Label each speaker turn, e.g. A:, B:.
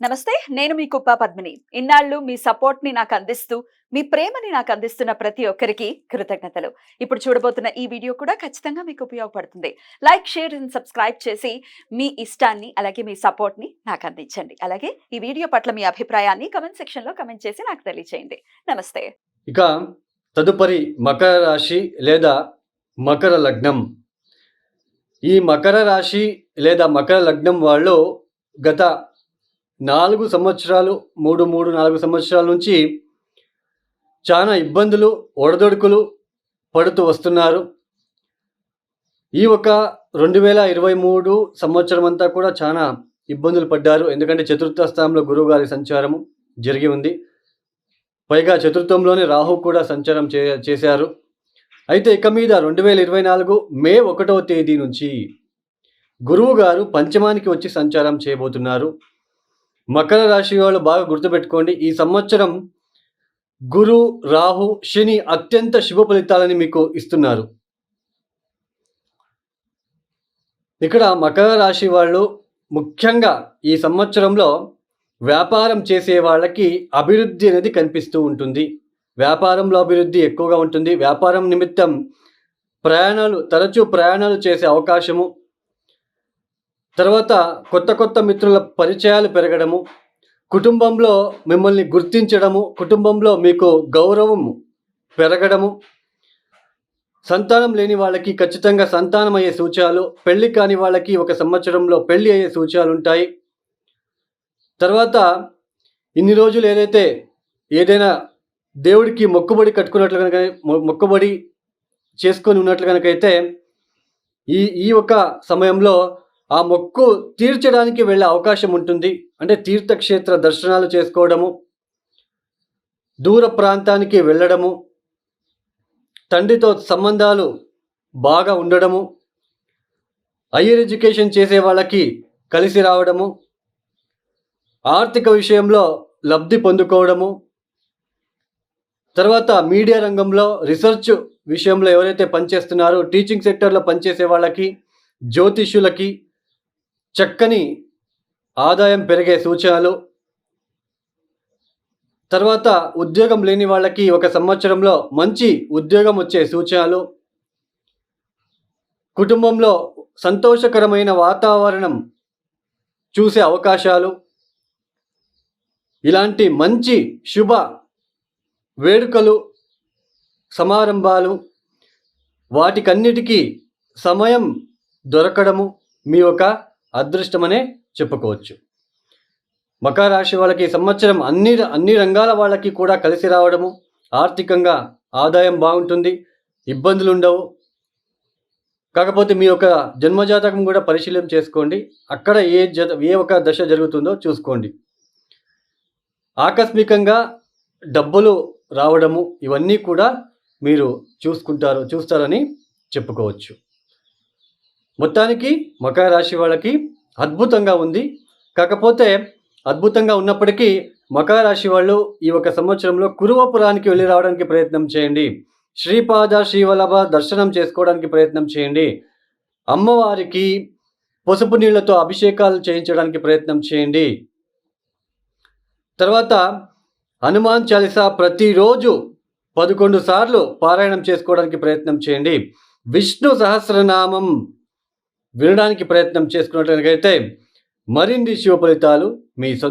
A: నమస్తే. నేను మీ కుప్ప పద్మిని. ఇన్నాళ్ళు మీ సపోర్ట్‌ని నాకందిస్తూ, మీ ప్రేమని నాకందిస్తున్న ప్రతి ఒక్కరికి కృతజ్ఞతలు. ఇప్పుడు చూడబోతున్న ఈ వీడియో కూడా ఖచ్చితంగా మీకు ఉపయోగపడుతుంది. లైక్, షేర్ అండ్ సబ్స్క్రైబ్ చేసి మీ ఇష్టాన్ని అలాగే మీ సపోర్ట్‌ని నాకందించండి. అలాగే ఈ వీడియో పట్ల మీ అభిప్రాయాన్ని కామెంట్ సెక్షన్‌లో కామెంట్ చేసి నాకు తెలియజేయండి. నమస్తే.
B: ఇక తదుపరి మకర రాశి లేదా మకర లగ్నం. ఈ మకర రాశి లేదా మకర లగ్నం వాళ్ళు గత 4 సంవత్సరాలు 4 సంవత్సరాల నుంచి చాలా ఇబ్బందులు, ఒడదొడుకులు పడుతూ వస్తున్నారు. ఈ ఒక 2023 సంవత్సరం అంతా కూడా చాలా ఇబ్బందులు పడ్డారు. ఎందుకంటే చతుర్థ స్థానంలో గురువుగారి సంచారము జరిగి ఉంది. పైగా చతుర్థంలోనే రాహు కూడా సంచారం చేశారు. అయితే ఇక మీద 2024 మే 1వ తేదీ నుంచి గురువు గారు పంచమానికి వచ్చి సంచారం చేయబోతున్నారు. మకర రాశి వాళ్ళు బాగా గుర్తుపెట్టుకోండి, ఈ సంవత్సరం గురు, రాహు, శని అత్యంత శుభ ఫలితాలని మీకు ఇస్తున్నారు. ఇక్కడ మకర రాశి వాళ్ళు ముఖ్యంగా ఈ సంవత్సరంలో వ్యాపారం చేసే వాళ్ళకి అభివృద్ధి అనేది కనిపిస్తూ ఉంటుంది. వ్యాపారంలో అభివృద్ధి ఎక్కువగా ఉంటుంది. వ్యాపారం నిమిత్తం తరచూ ప్రయాణాలు చేసే అవకాశము, తర్వాత కొత్త మిత్రుల పరిచయాలు పెరగడము, కుటుంబంలో మిమ్మల్ని గుర్తించడము, కుటుంబంలో మీకు గౌరవం పెరగడము, సంతానం లేని వాళ్ళకి ఖచ్చితంగా సంతానం అయ్యే సూచనలు, పెళ్లి కాని వాళ్ళకి ఒక సంవత్సరంలో పెళ్లి అయ్యే సూచనలు ఉంటాయి. తర్వాత ఇన్ని రోజులు ఏదైనా దేవుడికి మొక్కుబడి కట్టుకున్నట్లు కనుక, మొక్కుబడి చేసుకొని ఉన్నట్లు కనుకైతే ఈ ఒక సమయంలో ఆ మొక్కు తీర్చడానికి వెళ్ళే అవకాశం ఉంటుంది. అంటే తీర్థక్షేత్ర దర్శనాలు చేసుకోవడము, దూర ప్రాంతానికి వెళ్ళడము, తండ్రితో సంబంధాలు బాగా ఉండడము, హైయర్ ఎడ్యుకేషన్ చేసే వాళ్ళకి కలిసి రావడము, ఆర్థిక విషయంలో లబ్ధి పొందుకోవడము, తర్వాత మీడియా రంగంలో రీసెర్చ్ విషయంలో ఎవరైతే పనిచేస్తున్నారో, టీచింగ్ సెక్టర్లో పనిచేసే వాళ్ళకి, జ్యోతిష్యులకి చక్కని ఆదాయం పెరిగే సూచనలు, తర్వాత ఉద్యోగం లేని వాళ్ళకి ఒక సంవత్సరంలో మంచి ఉద్యోగం వచ్చే సూచనలు, కుటుంబంలో సంతోషకరమైన వాతావరణం చూసే అవకాశాలు, ఇలాంటి మంచి శుభ వేడుకలు, సమారంభాలు, వాటికన్నిటికీ సమయం దొరకడము మీ యొక్క అదృష్టమనే చెప్పుకోవచ్చు. మకర రాశి వాళ్ళకి ఈ సంవత్సరం అన్ని రంగాల వాళ్ళకి కూడా కలిసి రావడము, ఆర్థికంగా ఆదాయం బాగుంటుంది, ఇబ్బందులు ఉండవు. కాకపోతే మీ యొక్క జన్మజాతకం కూడా పరిశీలన చేసుకోండి. అక్కడ ఏ ఒక దశ జరుగుతుందో చూసుకోండి. ఆకస్మికంగా డబ్బులు రావడము, ఇవన్నీ కూడా మీరు చూస్తారని చెప్పుకోవచ్చు. మొత్తానికి మకర రాశి వాళ్ళకి అద్భుతంగా ఉంది. కాకపోతే అద్భుతంగా ఉన్నప్పటికీ మకర రాశి వాళ్ళు ఈ ఒక సంవత్సరంలో కురువపురానికి వెళ్ళి రావడానికి ప్రయత్నం చేయండి. శ్రీపాద శ్రీవల్లభ దర్శనం చేసుకోవడానికి ప్రయత్నం చేయండి. అమ్మవారికి పసుపు నీళ్లతో అభిషేకాలు చేయించడానికి ప్రయత్నం చేయండి. తర్వాత హనుమాన్ చాలీసా ప్రతిరోజు 11 సార్లు పారాయణం చేసుకోవడానికి ప్రయత్నం చేయండి. విష్ణు సహస్రనామం వినడానికి ప్రయత్నం చేసుకున్నట్లయితే మరిన్ని శుభ ఫలితాలు మీ